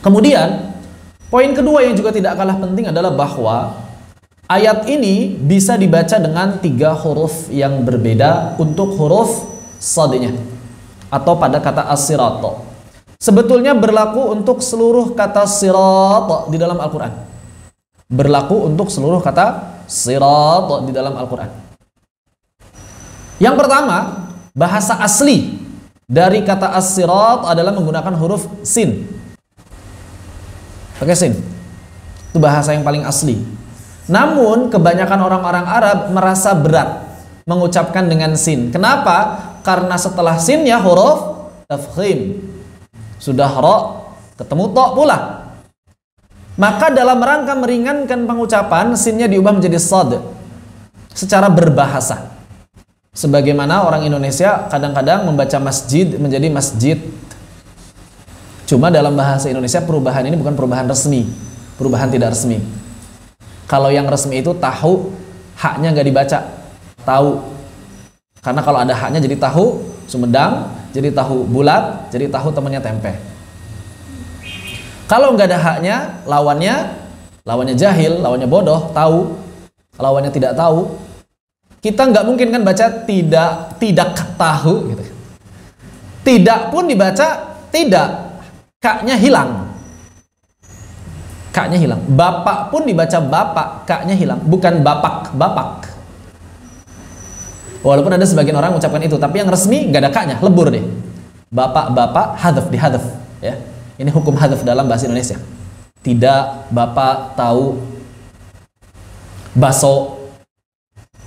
Kemudian poin kedua yang juga tidak kalah penting adalah bahwa ayat ini bisa dibaca dengan 3 huruf yang berbeda untuk huruf shadnya atau pada kata as-sirat. Sebetulnya berlaku untuk seluruh kata sirat di dalam Al-Quran. Berlaku untuk seluruh kata sirat di dalam Al-Quran. Yang pertama, bahasa asli dari kata as-sirat adalah menggunakan huruf sin. Pakai sin. Itu bahasa yang paling asli. Namun kebanyakan orang-orang Arab merasa berat mengucapkan dengan sin. Kenapa? Karena setelah sin ya huruf tafkhim. Sudah ro, ketemu to pula. Maka dalam rangka meringankan pengucapan, sinnya diubah menjadi sad secara berbahasa. Sebagaimana orang Indonesia kadang-kadang membaca masjid menjadi masjid. Cuma dalam bahasa Indonesia perubahan ini bukan perubahan resmi, perubahan tidak resmi. Kalau yang resmi itu tahu, haknya nggak dibaca, tahu. Karena kalau ada haknya jadi tahu Sumedang, jadi tahu bulat, jadi tahu temannya tempe. Kalau nggak ada haknya, lawannya jahil, lawannya bodoh, tahu. Lawannya tidak tahu. Kita nggak mungkin kan baca tidak tahu gitu. Tidak pun dibaca tidak. Kaknya hilang. Kaknya hilang. Bapak pun dibaca bapak, kaknya hilang. Bukan bapak. Walaupun ada sebagian orang mengucapkan itu, tapi yang resmi nggak ada kaknya, lebur deh. Bapak, hadaf, dihadaf. Ya. Ini hukum hadaf dalam bahasa Indonesia. Tidak, bapak, tahu, baso.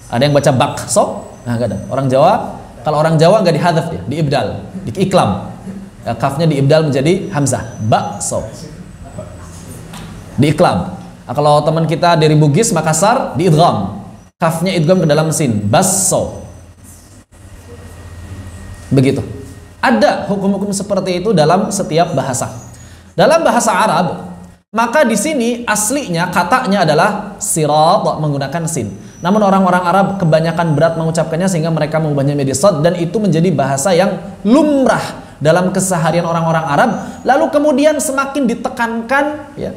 Ada yang baca bakso? Nah, nggak ada. Orang Jawa, kalau orang Jawa nggak dihadaf dia, diibdal, diiklam. Ya, kafnya diibdal menjadi hamzah, bakso. Diiklam. Nah, kalau teman kita dari Bugis, Makassar, diidgham. Kafnya idgham ke dalam sin, basso. Begitu. Ada hukum-hukum seperti itu dalam setiap bahasa. Dalam bahasa Arab, maka di sini aslinya katanya adalah sirat menggunakan sin. Namun orang-orang Arab kebanyakan berat mengucapkannya sehingga mereka mengubahnya menjadi sad, dan itu menjadi bahasa yang lumrah dalam keseharian orang-orang Arab. Lalu kemudian semakin ditekankan, ya,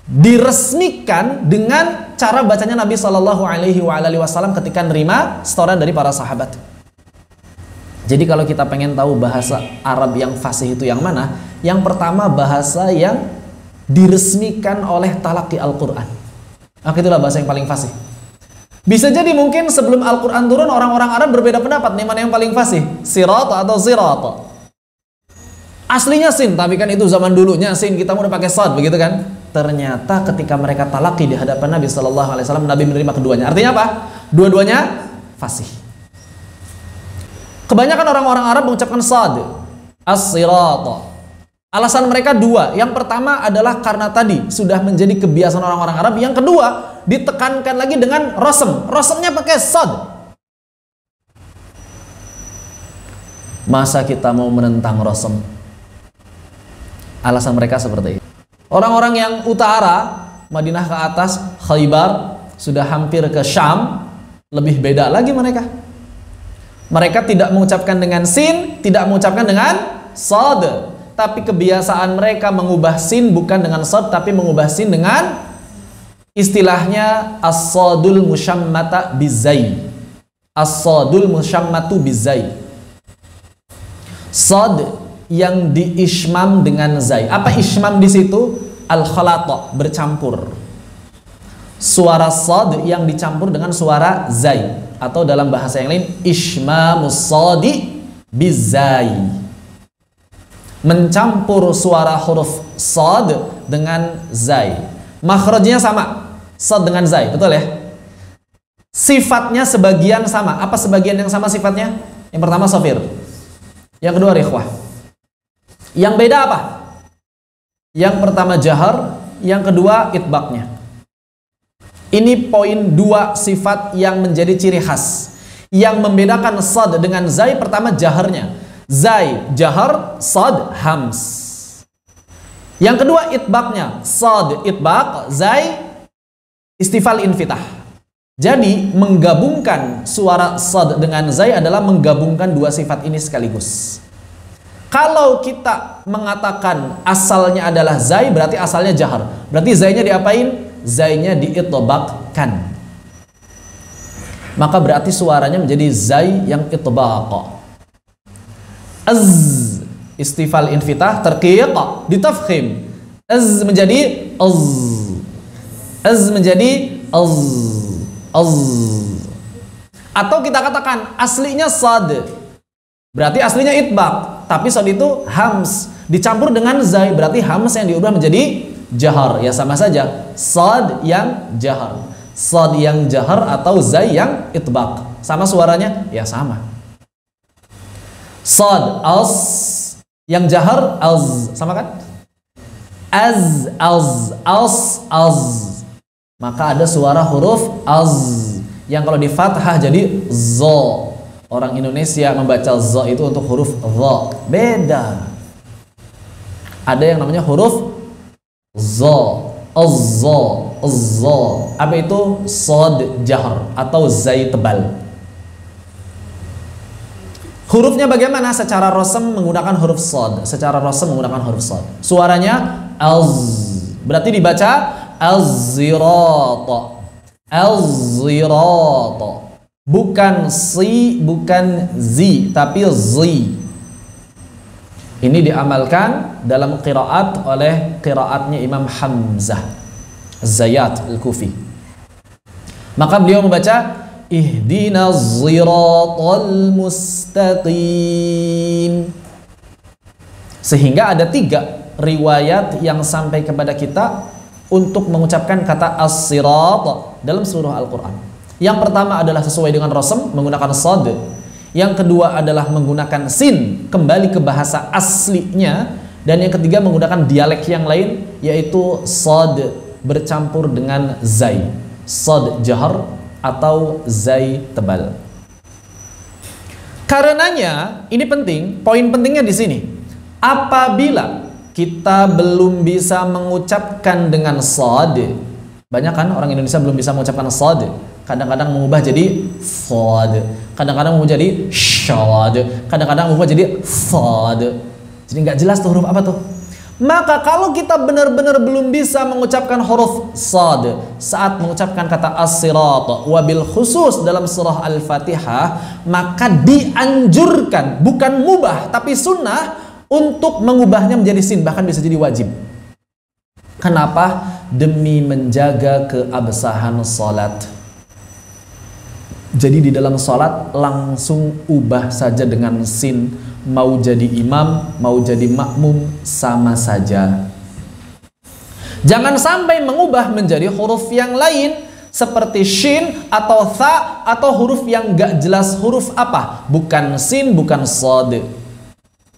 diresmikan dengan cara bacanya Nabi Shallallahu Alaihi Wasallam ketika nerima setoran dari para sahabat. Jadi kalau kita pengen tahu bahasa Arab yang fasih itu yang mana, yang pertama bahasa yang diresmikan oleh talaqi Al-Quran. Maka itulah bahasa yang paling fasih. Bisa jadi mungkin sebelum Al-Quran turun orang-orang Arab berbeda pendapat nih mana yang paling fasih, sirat atau sirat. Aslinya sin, tapi kan itu zaman dulunya sin, kita udah pakai sad, begitu kan? Ternyata ketika mereka talaqi di hadapan Nabi Shallallahu Alaihi Wasallam, Nabi menerima keduanya. Artinya apa? Dua-duanya fasih. Kebanyakan orang-orang Arab mengucapkan sad, as-sirat. Alasan mereka dua. Yang pertama adalah karena tadi sudah menjadi kebiasaan orang-orang Arab. Yang kedua, ditekankan lagi dengan rosem. Rosemnya pakai sad. Masa kita mau menentang rosem? Alasan mereka seperti itu. Orang-orang yang utara, Madinah ke atas, Khaybar, sudah hampir ke Syam, lebih beda lagi mereka. Mereka tidak mengucapkan dengan sin, tidak mengucapkan dengan sad. Tapi kebiasaan mereka mengubah sin bukan dengan sad, tapi mengubah sin dengan istilahnya as-sadul musyammata bizai. As-sadul musyammatu bizai. Sad yang diishmam dengan zai. Apa ishmam di situ? Al-khalata, bercampur. Suara sad yang dicampur dengan suara zai, atau dalam bahasa yang lain ishmamus sadi bizai. Mencampur suara huruf sad dengan zai. Makhrajnya sama, sad dengan zai, betul ya? Sifatnya sebagian sama. Apa sebagian yang sama sifatnya? Yang pertama safir, yang kedua rikhwah. Yang beda apa? Yang pertama jahar, yang kedua itbaqnya. Ini poin dua sifat yang menjadi ciri khas. Yang membedakan sad dengan zai, pertama jaharnya. Zai jahar, sad hams. Yang kedua itbaqnya, sad itbaq, zai istifal infitah. Jadi menggabungkan suara sad dengan zai adalah menggabungkan dua sifat ini sekaligus. Kalau kita mengatakan asalnya adalah zai, berarti asalnya jahar. Berarti zainya diapain? Zainya diitbaqkan. Maka berarti suaranya menjadi zai yang itbaq. Az, istifal infitah terqiq ditafkhim. Az menjadi az. Az menjadi az. Az. Atau kita katakan aslinya sad, berarti aslinya itbaq, tapi sad itu hams dicampur dengan zai, berarti hams yang diubah menjadi jahar. Ya sama saja, sad yang jahar, sad yang jahar atau zai yang itbaq, sama suaranya? Ya sama. Sad as yang jahar az, sama kan? Az az. Maka ada suara huruf az yang kalau di fathah jadi zo. Orang Indonesia membaca zo itu untuk huruf zo. Beda. Ada yang namanya huruf zo, azzo, azzo. Apa itu? Sod jahr atau zai tebal. Hurufnya bagaimana? Secara rosem menggunakan huruf sod. Secara rosem menggunakan huruf sod. Suaranya az. Berarti dibaca az-zirata. Az-zirata. Bukan si, bukan zi, tapi zi. Ini diamalkan dalam qiraat oleh qiraatnya Imam Hamzah Az-Zayyat Al-Kufi. Maka beliau membaca Ihdinas ziratal mustaqim. Sehingga ada 3 riwayat yang sampai kepada kita untuk mengucapkan kata as-sirat dalam seluruh Al-Quran. Yang pertama adalah sesuai dengan rosem menggunakan sad. Yang kedua adalah menggunakan sin, kembali ke bahasa aslinya. Dan yang ketiga menggunakan dialek yang lain, yaitu sad bercampur dengan zai, sad jahar atau zai tebal. Karenanya ini penting, poin pentingnya di sini. Apabila kita belum bisa mengucapkan dengan sad, banyak kan orang Indonesia belum bisa mengucapkan sad. Kadang-kadang mengubah jadi sad, kadang-kadang mengubah jadi syad, kadang-kadang mengubah jadi sad. Jadi nggak jelas tuh huruf apa tuh. Maka kalau kita benar-benar belum bisa mengucapkan huruf sad saat mengucapkan kata as-sirat, wabil khusus dalam surah Al-Fatihah, maka dianjurkan, bukan mubah tapi sunnah, untuk mengubahnya menjadi sin, bahkan bisa jadi wajib. Kenapa? Demi menjaga keabsahan salat. Jadi di dalam salat langsung ubah saja dengan sin, mau jadi imam, mau jadi makmum, sama saja. Jangan sampai mengubah menjadi huruf yang lain seperti shin atau tha atau huruf yang gak jelas huruf apa, bukan sin, bukan sad.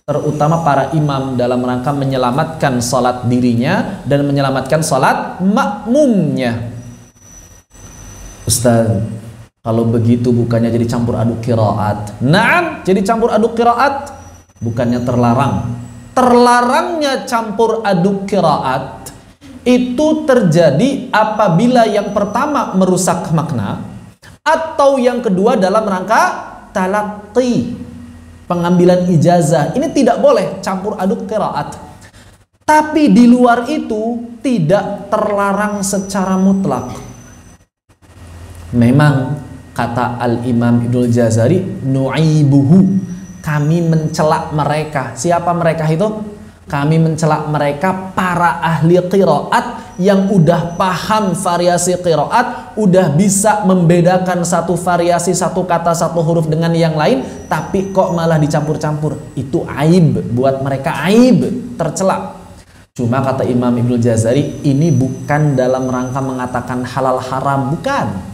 Terutama para imam dalam rangka menyelamatkan salat dirinya dan menyelamatkan salat makmumnya. Ustaz, kalau begitu bukannya jadi campur aduk qiraat? Naam, jadi campur aduk qiraat. Bukannya terlarang. Terlarangnya campur aduk qiraat itu terjadi apabila yang pertama merusak makna, atau yang kedua dalam rangka talaqqi, pengambilan ijazah. Ini tidak boleh campur aduk qiraat. Tapi di luar itu tidak terlarang secara mutlak. Memang kata Al-Imam Ibnul Jazari, nu'ibuhu, kami mencela mereka. Siapa mereka itu? Kami mencela mereka para ahli qiraat yang udah paham variasi qiraat, udah bisa membedakan satu variasi, satu kata, satu huruf dengan yang lain, tapi kok malah dicampur-campur. Itu aib, buat mereka aib, tercela. Cuma kata Imam Ibnul Jazari, ini bukan dalam rangka mengatakan halal haram, bukan.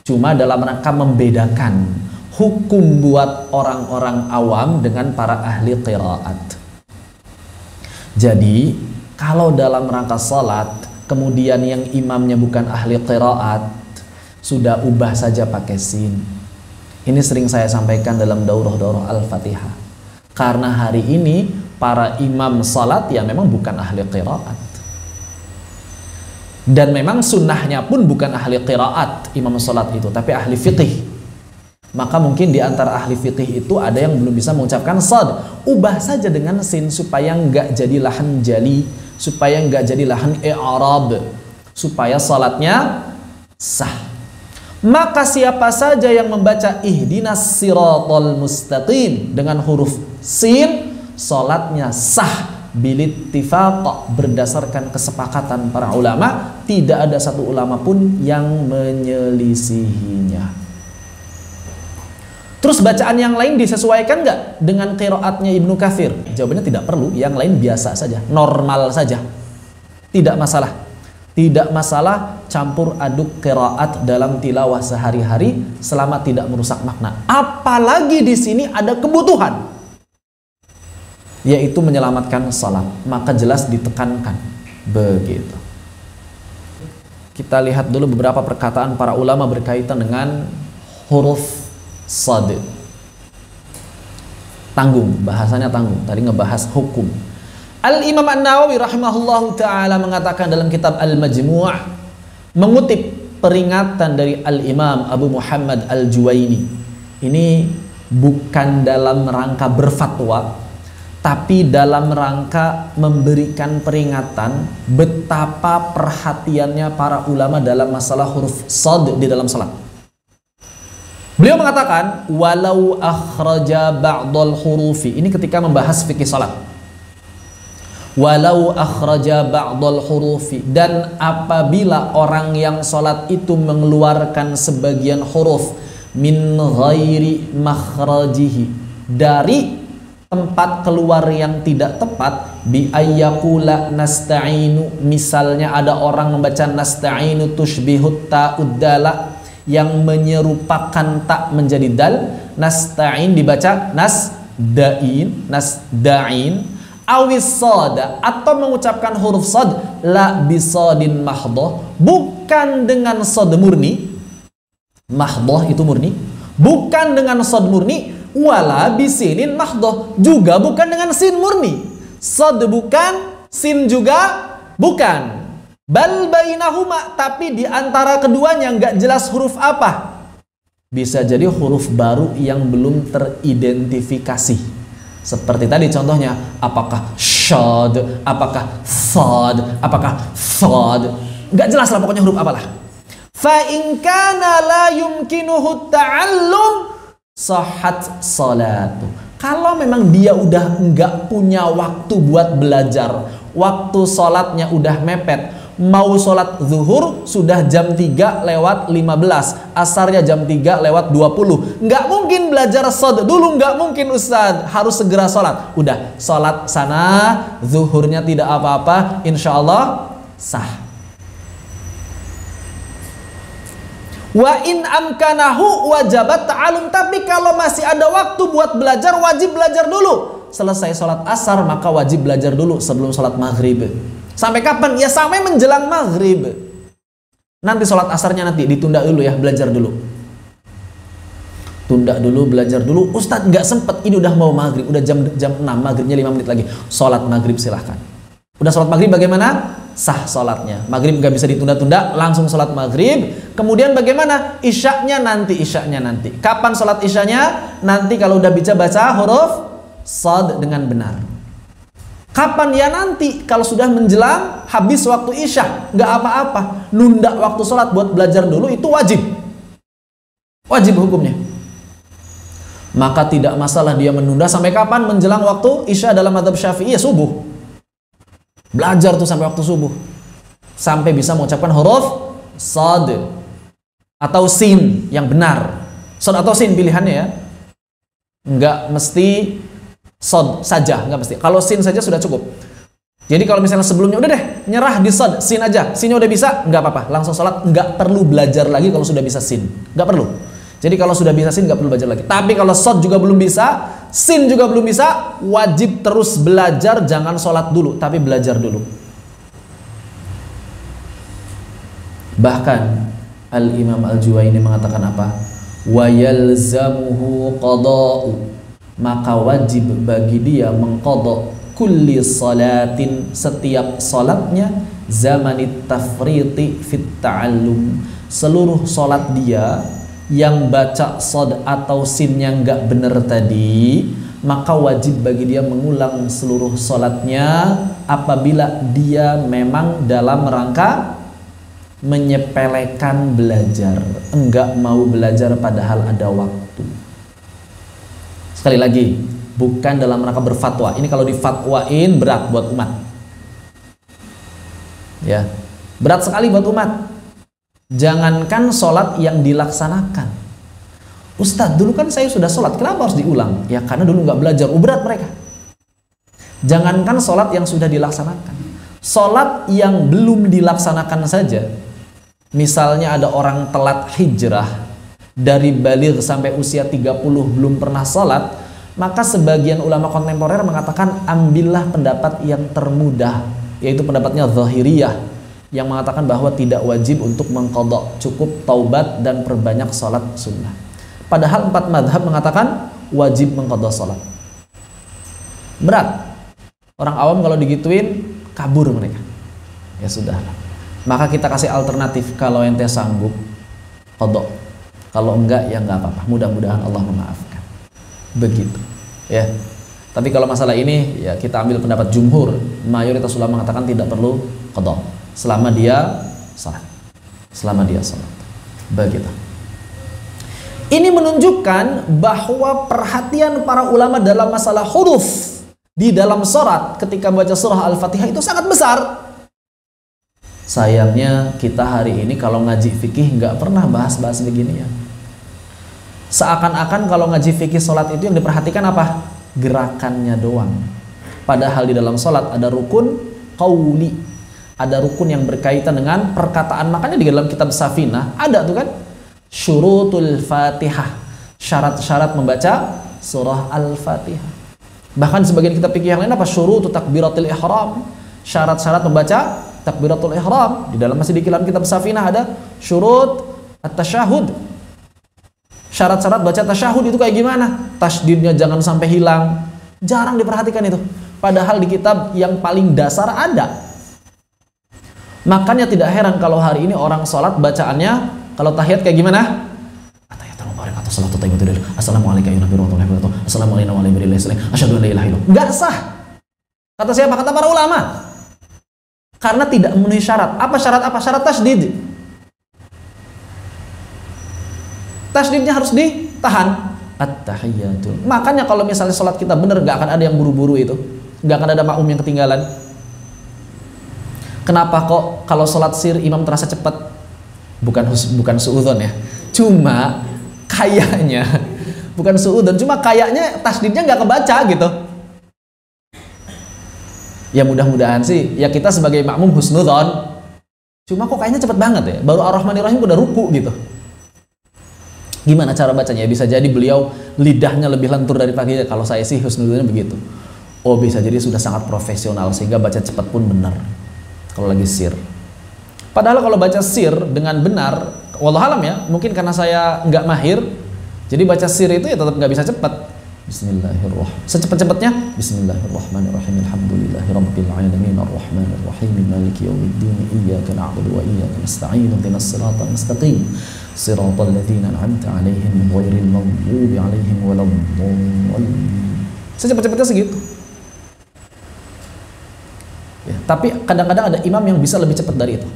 Cuma dalam rangka membedakan hukum buat orang-orang awam dengan para ahli qiraat. Jadi kalau dalam rangka salat kemudian yang imamnya bukan ahli qiraat, sudah ubah saja pakai sin. Ini sering saya sampaikan dalam daurah-daurah Al-Fatihah. Karena hari ini para imam salat ya memang bukan ahli qiraat. Dan memang sunnahnya pun bukan ahli qiraat imam salat itu, tapi ahli fiqih. Maka mungkin di antara ahli fikih itu ada yang belum bisa mengucapkan sad. Ubah saja dengan sin supaya nggak jadi lahan jali, supaya nggak jadi lahan i'rab, supaya salatnya sah. Maka siapa saja yang membaca ihdinas siratal mustaqim dengan huruf sin, salatnya sah bilittifaq, berdasarkan kesepakatan para ulama, tidak ada satu ulama pun yang menyelisihinya. Terus bacaan yang lain disesuaikan nggak dengan qiraatnya Ibnu Katsir? Jawabannya tidak perlu, yang lain biasa saja, normal saja, tidak masalah. Tidak masalah campur aduk qiraat dalam tilawah sehari-hari selama tidak merusak makna. Apalagi di sini ada kebutuhan, yaitu menyelamatkan salat, maka jelas ditekankan begitu. Kita lihat dulu beberapa perkataan para ulama berkaitan dengan huruf sad. Tanggung, bahasanya tanggung. Tadi ngebahas hukum. Al-Imam An-Nawawi rahimahullahu ta'ala mengatakan dalam kitab Al-Majmu' mengutip peringatan dari Al-Imam Abu Muhammad Al-Juwaini. Ini bukan dalam rangka berfatwa, tapi dalam rangka memberikan peringatan betapa perhatiannya para ulama dalam masalah huruf sad di dalam salat. Beliau mengatakan walau akhraja ba'dal hurufi, ini ketika membahas fikih salat. Walau akhraja ba'dal hurufi, dan apabila orang yang sholat itu mengeluarkan sebagian huruf min ghairi makhrajihi, dari tempat keluar yang tidak tepat, bi ayyakula nasta'inu, misalnya ada orang membaca nasta'inu tushbihut ta'uddala, yang menyerupakan tak menjadi dal, nasta'in dibaca nasda'in, awis sada, atau mengucapkan huruf sad la bisadin mahdoh, bukan dengan sad murni, mahdoh itu murni, bukan dengan sad murni, wala bisinin mahdoh, juga bukan dengan sin murni. Sad bukan, sin juga bukan, bal bainahuma, tapi di antara keduanya nggak jelas huruf apa. Bisa jadi huruf baru yang belum teridentifikasi. Seperti tadi contohnya, apakah syad, apakah sad, apakah sad, nggak jelas lah pokoknya huruf apalah. Fa in kana la yumkinuhu ta'allum sahhat salatu. Kalau memang dia udah nggak punya waktu buat belajar, waktu sholatnya udah mepet, mau sholat zuhur sudah jam 3 lewat 15, asarnya jam 3 lewat 20, nggak mungkin belajar sad dulu, nggak mungkin Ustaz, harus segera sholat. Udah sholat sana, zuhurnya tidak apa-apa, insya Allah sah. Wa in amkanahu wajabat ta'alum, tapi kalau masih ada waktu buat belajar, wajib belajar dulu. Selesai sholat asar maka wajib belajar dulu sebelum sholat maghrib. Sampai kapan? Ya sampai menjelang maghrib. Nanti sholat asarnya nanti ditunda dulu ya, belajar dulu. Tunda dulu, belajar dulu. Ustadz nggak sempet, ini udah mau maghrib, udah jam 6, maghribnya 5 menit lagi. Sholat maghrib silahkan. Udah sholat maghrib bagaimana? Sah sholatnya. Maghrib nggak bisa ditunda-tunda, langsung sholat maghrib. Kemudian bagaimana? Isyaknya nanti, Kapan sholat isyaknya? Nanti kalau udah bisa baca huruf sad dengan benar. Kapan ya? Nanti kalau sudah menjelang habis waktu isya, nggak apa-apa. Nunda waktu sholat buat belajar dulu itu wajib. Wajib hukumnya. Maka tidak masalah dia menunda sampai kapan? Menjelang waktu isya dalam mazhab Syafi'i ya subuh. Belajar tuh sampai waktu subuh, sampai bisa mengucapkan huruf sad atau sin yang benar. Sad atau sin pilihannya ya. Nggak mesti sad saja, nggak mesti. Kalau sin saja sudah cukup. Jadi kalau misalnya sebelumnya udah deh nyerah di sad, sin aja, sinnya udah bisa, nggak apa-apa, langsung sholat, nggak perlu belajar lagi kalau sudah bisa sin, nggak perlu. Jadi kalau sudah bisa sin nggak perlu belajar lagi. Tapi kalau sad juga belum bisa, sin juga belum bisa, wajib terus belajar, jangan sholat dulu, tapi belajar dulu. Bahkan Al-Imam Al-Juwaini mengatakan apa? Wa yalzamuhu qada'u, maka wajib bagi dia mengqada kulli salatin, setiap salatnya, zamanit tafriti fit ta'allum, seluruh salat dia yang baca sod atau sin yang nggak benar tadi, maka wajib bagi dia mengulang seluruh sholatnya apabila dia memang dalam rangka menyepelekan belajar, enggak mau belajar padahal ada waktu. Sekali lagi, bukan dalam rangka berfatwa. Ini kalau difatwain berat buat umat, ya, berat sekali buat umat. Jangankan sholat yang dilaksanakan, Ustadz, dulu kan saya sudah sholat, kenapa harus diulang? Ya karena dulu nggak belajar, berat mereka. Jangankan sholat yang sudah dilaksanakan, sholat yang belum dilaksanakan saja. Misalnya ada orang telat hijrah, dari baligh sampai usia 30 belum pernah sholat, maka sebagian ulama kontemporer mengatakan ambillah pendapat yang termudah, yaitu pendapatnya Zahiriyah, yang mengatakan bahwa tidak wajib untuk mengqadha, cukup taubat dan perbanyak sholat sunnah. Padahal 4 madhab mengatakan wajib mengqadha sholat. Berat. Orang awam kalau digituin kabur mereka. Ya sudah. Maka kita kasih alternatif, kalau ente sanggup qadha, kalau enggak ya enggak apa-apa. Mudah-mudahan Allah memaafkan. Begitu. Ya. Tapi kalau masalah ini ya kita ambil pendapat jumhur. Mayoritas ulama mengatakan tidak perlu qadha selama dia salat. Selama dia salat. Begitu. Ini menunjukkan bahwa perhatian para ulama dalam masalah huruf di dalam salat ketika baca surah Al-Fatihah itu sangat besar. Sayangnya kita hari ini kalau ngaji fikih nggak pernah bahas-bahas begini ya. Seakan-akan kalau ngaji fikih salat itu yang diperhatikan apa? Gerakannya doang. Padahal di dalam salat ada rukun qauli, ada rukun yang berkaitan dengan perkataan. Makanya di dalam kitab Safinah ada tuh kan syurutul Fatihah, syarat-syarat membaca surah Al-Fatihah. Bahkan sebagian kitab fikih yang lain apa? Syurutu takbiratul ihram, syarat-syarat membaca takbiratul ihram. Di dalam masih di dalam kitab Safinah ada syurut at-tasyahud, syarat-syarat baca tasyahud itu kayak gimana? Tasydidnya jangan sampai hilang. Jarang diperhatikan itu. Padahal di kitab yang paling dasar ada. Makanya tidak heran kalau hari ini orang sholat bacaannya, kalau tahiyat kayak gimana? Assalamualaikum warahmatullahi wabarakatuh. Assalamualaikum warahmatullahi wabarakatuh. Asyhadu an la ilaha illallah. Enggak sah. Kata siapa? Kata para ulama. Karena tidak memenuhi syarat. Apa syarat apa? Syarat tasydid. Tasydidnya harus ditahan. At-tahiyyatu. Makanya kalau misalnya sholat kita benar, gak akan ada yang buru-buru itu. Gak akan ada makmum yang ketinggalan. Kenapa kok kalau sholat sir imam terasa cepat? Bukan suudzon ya. Cuma kayaknya bukan suudzon, cuma kayaknya tasdidnya nggak kebaca gitu. Ya mudah-mudahan sih ya kita sebagai makmum husnudzon. Cuma kok kayaknya cepet banget ya. Baru Ar-Rahmanir-Rahim udah ruku gitu. Gimana cara bacanya? Bisa jadi beliau lidahnya lebih lentur dari paginya. Kalau saya sih husnudzonnya begitu. Oh bisa jadi sudah sangat profesional sehingga baca cepat pun benar. Kalau lagi sir. Padahal kalau baca sir dengan benar, wallahualam ya, mungkin karena saya nggak mahir, jadi baca sir itu ya tetap nggak bisa cepat. Bismillahirrahmanirrahim. Secepat-cepatnya Bismillahirrahmanirrahim. Alhamdulillahirabbil alamin arrahmanirrahim maliki yaumiddin iyyaka na'budu wa iyyaka nasta'in ihdinas siratal mustaqim siratal ladzina an'amta 'alaihim ghairil maghdubi 'alaihim waladdallin. Secepat-cepatnya segitu. Ya, tapi kadang-kadang ada imam yang bisa lebih cepat dari itu.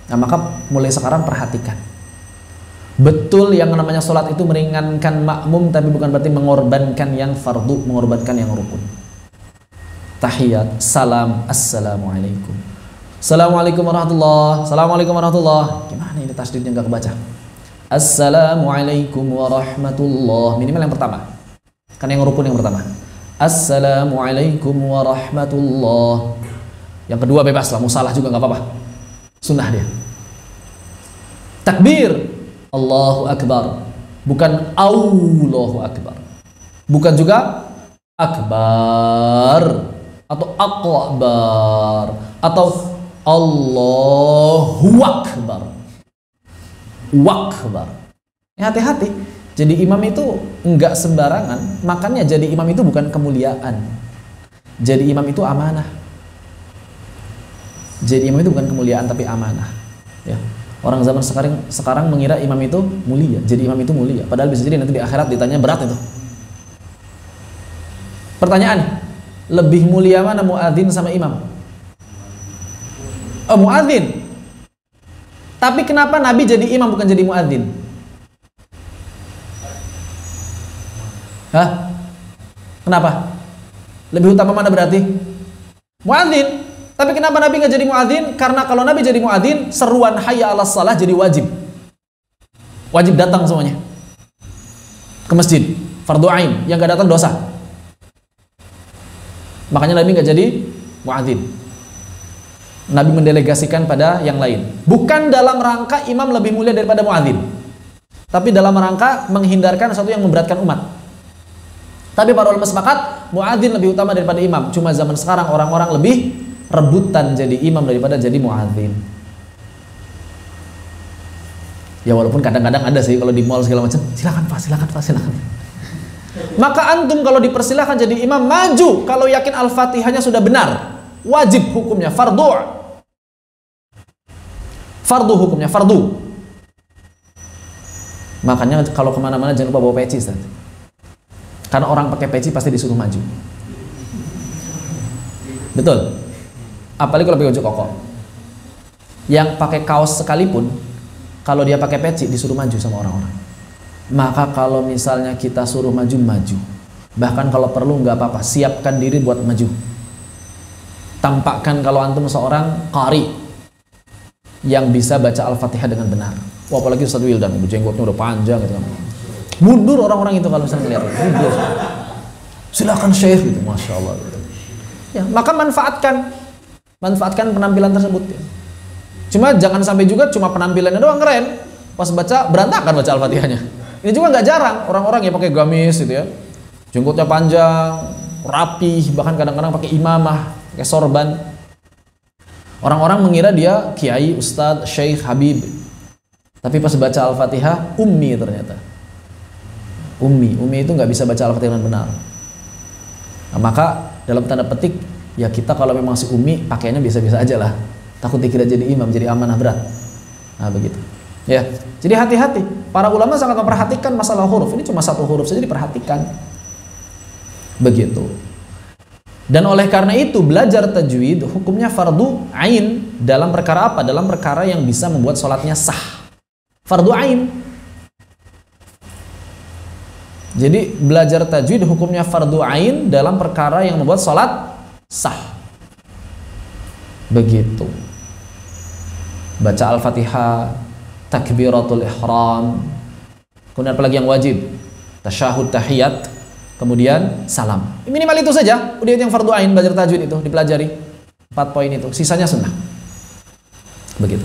Nah maka mulai sekarang perhatikan. Betul yang namanya sholat itu meringankan makmum, tapi bukan berarti mengorbankan yang fardu, mengorbankan yang rukun. Tahiyat, salam, assalamualaikum. Assalamualaikum warahmatullahi. Assalamualaikum warahmatullahi. Gimana ini tasdidnya nggak kebaca? Assalamualaikum warahmatullahi. Minimal yang pertama. Kan yang rukun yang pertama. Assalamualaikum warahmatullahi. Yang kedua bebas lah, mau salah juga nggak apa-apa. Sunnah dia. Takbir. Allahu Akbar, bukan Allahu Akbar, bukan juga Akbar atau Akbar atau Allahu Akbar. Wakbar. Hati-hati. Jadi imam itu enggak sembarangan. Makanya jadi imam itu bukan kemuliaan. Jadi imam itu amanah. Jadi imam itu bukan kemuliaan tapi amanah. Ya. Orang zaman sekarang mengira imam itu mulia, jadi imam itu mulia. Padahal bisa jadi nanti di akhirat ditanya berat itu. Pertanyaan, lebih mulia mana muadzin sama imam? Oh, muadzin. Tapi kenapa Nabi jadi imam bukan jadi muadzin? Hah? Kenapa? Lebih utama mana berarti? Muadzin. Tapi kenapa Nabi nggak jadi muadzin? Karena kalau Nabi jadi muadzin, seruan hayya 'alas shalah jadi wajib. Wajib datang semuanya ke masjid, fardu ain. Yang nggak datang dosa. Makanya Nabi nggak jadi muadzin. Nabi mendelegasikan pada yang lain. Bukan dalam rangka imam lebih mulia daripada muadzin, tapi dalam rangka menghindarkan sesuatu yang memberatkan umat. Tapi para ulama sepakat muadzin lebih utama daripada imam. Cuma zaman sekarang orang-orang lebih rebutan jadi imam daripada jadi muadzin. Ya walaupun kadang-kadang ada sih kalau di mall segala macam, silakan Pak, silakan Pak, silakan. Maka antum kalau dipersilahkan jadi imam, maju kalau yakin Al-Fatihahnya sudah benar. Wajib hukumnya, fardu. Fardu hukumnya, fardu. Makanya kalau kemana-mana jangan lupa bawa peci, Ustaz. Karena orang pakai peci pasti disuruh maju. Betul. Apalagi kalau pakai baju koko. Yang pakai kaos sekalipun, kalau dia pakai peci disuruh maju sama orang-orang. Maka kalau misalnya kita suruh maju, maju. Bahkan kalau perlu nggak apa-apa, siapkan diri buat maju. Tampakkan kalau antum seorang qari yang bisa baca Al-Fatihah dengan benar. Wah, apalagi Ustaz Wildan, jenggotnya udah panjang gitu kan. Mundur orang-orang itu kalau misalnya ngeliat, mundur. Silakan Syekh gitu, masya Allah. Gitu. Ya, maka manfaatkan penampilan tersebut. Ya. Cuma jangan sampai juga cuma penampilannya doang keren, pas baca berantakan baca Al-Fatihahnya. Ini juga nggak jarang orang-orang yang pakai gamis gitu ya, jenggotnya panjang, rapih, bahkan kadang-kadang pakai imamah, pakai sorban. Orang-orang mengira dia kiai, ustadz, syekh, habib. Tapi pas baca Al-Fatihah, ummi ternyata. Ummi itu nggak bisa baca Al-Fatihah dengan benar. Nah, maka dalam tanda petik ya kita kalau memang si ummi pakainya biasa-biasa aja lah. Takut dikira jadi imam, jadi amanah berat. Nah begitu. Ya, jadi hati-hati. Para ulama sangat memperhatikan masalah huruf. Ini cuma satu huruf saja diperhatikan. Begitu. Dan oleh karena itu belajar tajwid hukumnya fardu ain dalam perkara apa? Dalam perkara yang bisa membuat sholatnya sah. Fardu ain. Jadi belajar tajwid hukumnya fardu ain dalam perkara yang membuat sholat sah. Begitu. Baca Al-Fatihah, takbiratul ihram, kemudian apalagi yang wajib, tasyahud tahiyat, kemudian salam. Minimal itu saja. Udah yang fardu ain belajar tajwid itu dipelajari 4 poin itu. Sisanya sunnah. Begitu.